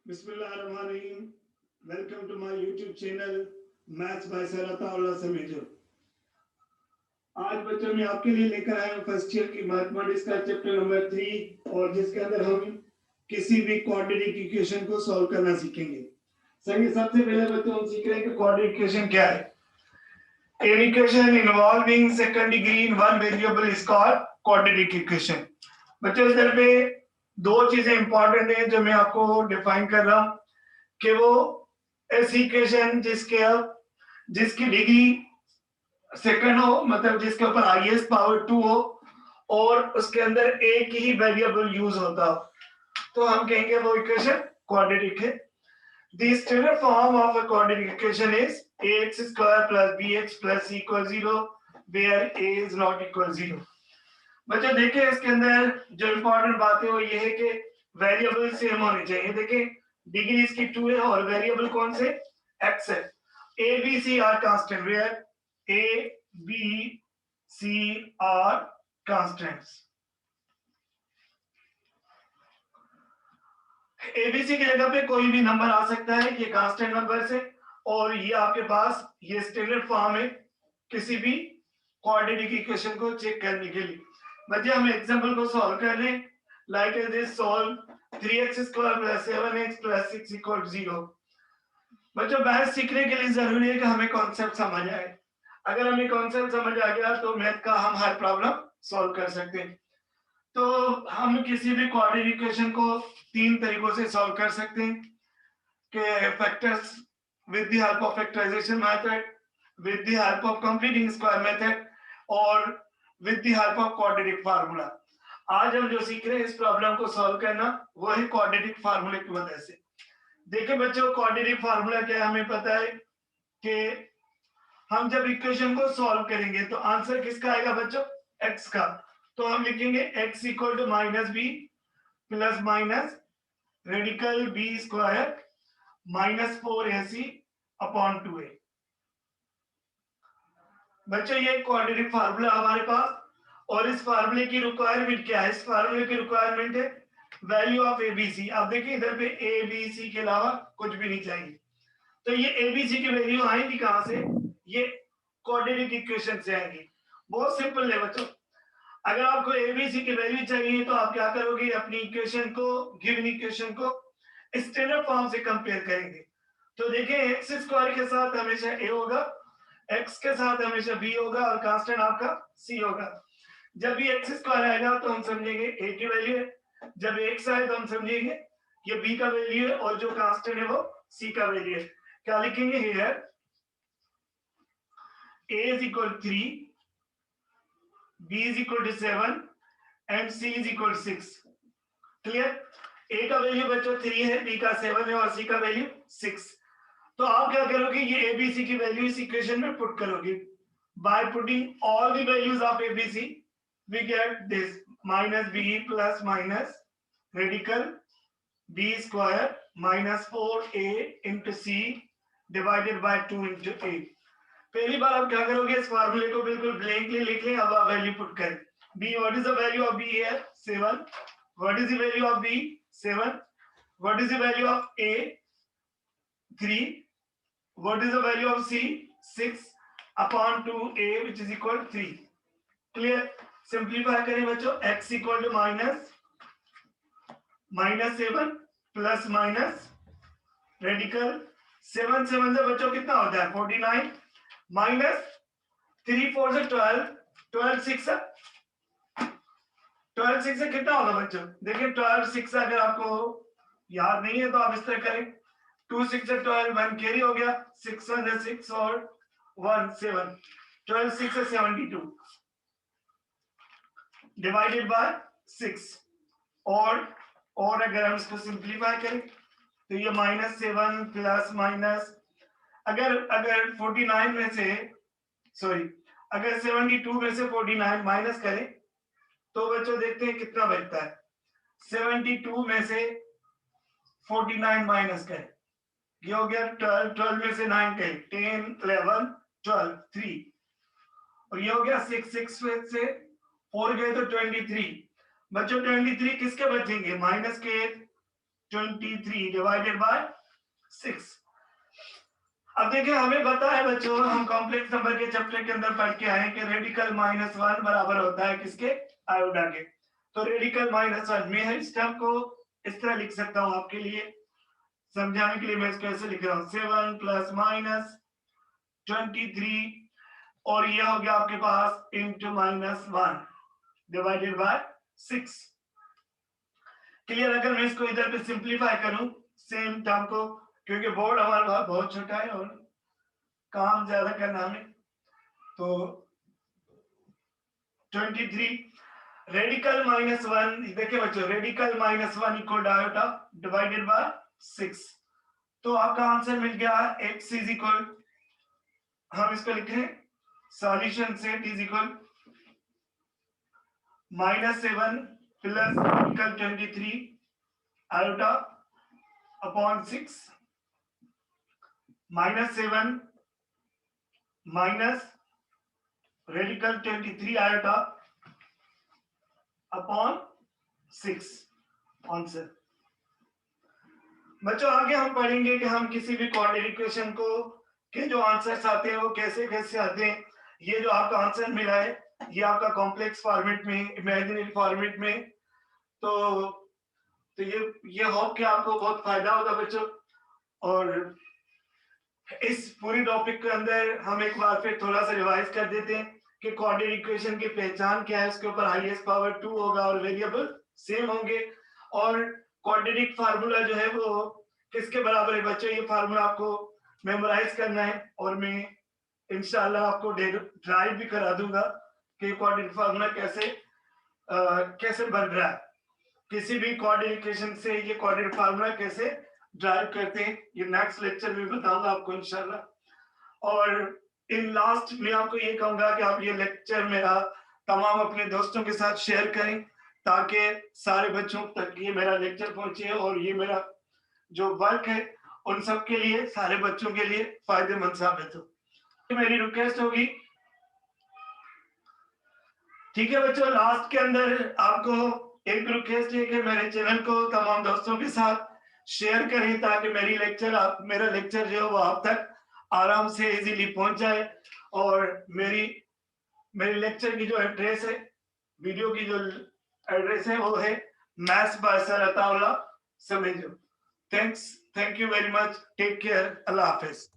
बिस्मिल्लाहिर्रहमानिर्रहीम। Welcome to my YouTube channel maths by sir Ataullah Samejo. आज बच्चों में आपके लिए लेकर आया हूँ फर्स्ट ईयर की मैथमेटिक्स का चैप्टर नंबर 3 और जिसके अंदर हम किसी भी क्वाड्रेटिक इक्वेशन को सॉल्व करना सीखेंगे। सही, सबसे पहले बच्चों हम सीख रहे हैं कि क्वाड्रेटिक इक्वेशन क्या है। An equation involving second degree in one variable is called quadratic equation। बच्चों इधर पे दो चीजें इंपॉर्टेंट हैं जो मैं आपको डिफाइन कर रहा हूँ कि वो ऐसी इक्वेशन जिसकी डिग्री सेकंड हो, मतलब जिसके ऊपर हाईएस्ट पावर 2 हो और उसके अंदर एक ही वेरिएबल यूज होता हो, तो हम कहेंगे वो इक्वेशन क्वाड्रेटिक है। The standard form of a quadratic equation is ax square plus bx plus c equals 0 where a is not equal 0। बच्चों देखिए इसके अंदर जो इम्पोर्टेंट बात है वो ये है कि वेरिएबल सेम होने चाहिए। देखिए डिग्री इसकी 2 है और वेरिएबल कौन से x है। a b c are constant where a b c are constants। ABC की जगह पे कोई भी नंबर आ सकता है, ये कांस्टेंट नंबर से, और ये आपके पास ये स्टैंडर्ड फॉर्म है किसी भी क्वाड्रेटिक इक्वेशन को चेक करने के लिए। बच्चे हम एग्जांपल को सॉल्व कर लें। Like this solve 3x square plus 7x plus 6 equal 0। बच्चों मैथ सीखने के लिए जरूरी है कि हमें कॉन्सेप्ट समझ आए। अगर हमें कॉन्सेप्ट समझ आ गया तो मैथ का हम हर प्रॉब्लम सॉल्व कर सकते हैं। तो हम किसी भी क्वाड्रेटिक इक्वेशन को तीन तरीकों से सॉल्व कर सकते हैं कि factors with the help of factorization method, with the help of completing square method और with the help of quadratic formula. आज हम जो सीख रहे हैं इस प्रॉब्लम को सॉल्व करना वो है क्वाड्रेटिक फार्मूले की मदद से। देखिए बच्चों क्वाड्रेटिक फार्मूला क्या है, हमें पता है कि हम जब इक्वेशन को सॉल्व करेंगे तो आंसर किसका आएगा बच्चों, x का। तो हम लिखेंगे x equal to minus B plus minus radical B square minus 4ac upon 2a। बच्चों ये क्वाड्रेटिक फार्मूला हमारे पास, और इस फार्मूले की रिक्वायरमेंट क्या है, इस फार्मूले की रिक्वायरमेंट है वैल्यू ऑफ एबीसी। आप देखिए इधर पे एबीसी के अलावा कुछ भी नहीं चाहिए। तो ये एबीसी की वैल्यू आएगी कहां से, ये क्वाड्रेटिक इक्वेशन से आएगी। बहुत सिंपल है बच्चों। अगर आपको एबीसी की वैल्यू चाहिए तो आप क्या करोगे, अपनी इक्वेशन को, गिवन इक्वेशन को स्टैंडर्ड फॉर्म से कंपेयर करेंगे। तो देखिए एक्स स्क्वायर के साथ हमेशा ए होगा, एक्स के साथ हमेशा बी होगा और कांस्टेंट आपका सी होगा। जब भी एक्स स्क्वायर आएगा तो हम समझेंगे ए की वैल्यू है, जब एक्स आए तो हम समझेंगे ये बी का वैल्यू है और जो कांस्टेंट है वो सी का वैल्यू है। क्या लिखेंगे here, a is equal to 3, b is equal to 7 and c is equal to 6। Clear. a का वैल्यू बच्चों 3 है, b का 7 है और c का वैल्यू 6। तो आप क्या करोगे, ये एबीसी की वैल्यू इस इक्वेशन में पुट करोगे। By putting all the values of ABC we get this minus B plus minus radical B square minus 4a into C divided by 2 into a। पहली बार आप क्या करोगे, इस फार्मूले को बिल्कुल ब्लैंकली लिख लें। अब आप वैल्यू पुट करें। b, what is the value of b here, 7। What is the value of b, 7। What is the value of a, 3। What is the value of C, 6 upon 2a which is equal to 3। Clear। Simplify करें बच्चों, x equal to minus 7 plus minus radical 7 7 से बच्चों कितना होता है 49 minus 3 4 से 12 12 6 से कितना होगा बच्चों। देखिए 12 6 अगर आपको याद नहीं है तो आप इस तरह करें, 2 6 से 12 1 कैरी हो गया, 6 1 से 6 और 1 7, 12 6 से 72 डिवाइडेड बाय 6। और अगर हम इसको सिंप्लीफाई करें तो ये -7 प्लस माइनस, अगर 49 में से अगर 72 में से 49 माइनस करें तो बच्चों देखते हैं कितना बचता है। 72 में से 49 माइनस करें, ये हो गया 12, 12 में से 9 गए, 10 11 12 3, और ये हो गया 6 6 में से 4 गए तो 23। बच्चों 23 किसके बचेंगे, माइनस के 23 डिवाइडेड बाय 6। अब देखिए हमें पता है बच्चों, हम कॉम्प्लेक्स नंबर के चैप्टर के अंदर पढ़ के आए कि रेडिकल -1 बराबर होता है किसके, आयोडा के। तो रेडिकल -1 में इस टर्म को इस तरह लिख सकता हूं आपके लिए समझाने के लिए। मैं इसको ऐसे लिख रहा हूं 7 प्लस माइनस 23 और ये हो गया आपके पास इंटू -1 डिवाइडेड बाय 6। क्लियर? अगर मैं इसको इधर पे सिंप्लीफाई करूं सेम टर्म को, क्योंकि बोर्ड हमारा बहुत छोटा है और काम ज्यादा करना हमें, तो 23 रेडिकल -1, देखिए बच्चों radical -1 equal iota divided by 6। तो आपका आंसर मिल गया x इज इक्वल, हम इसको लिखें solution set is equal -7 plus radical 23 iota upon 6 -7 minus radical 23 iota upon 6 answer. बच्चों आगे हम पढ़ेंगे कि हम किसी भी कोऑर्डिनेट इक्वेशन को के जो आंसर्स आते हैं वो कैसे कैसे आते हैं। ये जो आपका आंसर मिला है ये आपका कॉम्प्लेक्स फॉर्मेट में, इमेजिनरी फॉर्मेट में, तो ये होप कि आपको बहुत फायदा होगा बच्चों। और इस पूरी टॉपिक के अंदर हम एक बार फिर थोड़ा सा रिवाइज कर देते हैं कि कोऑर्डिनेट इक्वेशन की पहचान क्या है। उसके ऊपर हाईएस्ट पावर 2 होगा और वेरिएबल सेम होंगे। और क्वाड्रेटिक फार्मूला जो है वो किसके बराबर है बच्चों, ये फार्मूला आपको मेमोराइज करना है और मैं इंशाल्लाह आपको ड्राइव भी करा दूंगा कि क्वाड्रेटिक फार्मूला कैसे बन रहा है, किसी भी कोऑर्डिनेट इक्वेशन से ये कोऑर्डिनेट फार्मूला कैसे ड्राइव करते हैं, ये नेक्स्ट लेक्चर में बताऊंगा आपको इंशाल्लाह। और इन लास्ट में आपको ये कहूंगा कि आप ये लेक्चर मेरा तमाम अपने दोस्तों के साथ शेयर करें ताकि सारे बच्चों तक ये मेरा लेक्चर पहुंचे और ये मेरा जो वर्क है उन सब के लिए, सारे बच्चों के लिए फायदेमंद साबित हो। तो मेरी रिक्वेस्ट होगी, ठीक है बच्चों, लास्ट के अंदर आपको एक रिक्वेस्ट है कि मेरे चैनल को तमाम दोस्तों के साथ शेयर करें ताकि मेरा लेक्चर जो है वो आप तक आराम से इजीली पहुंच जाए। और मेरी लेक्चर की जो एड्रेस है, वीडियो की जो एड्रेस है वो है maths by sir Ataullah Samejo. Thank you very much, take care, अल्लाह हाफिज।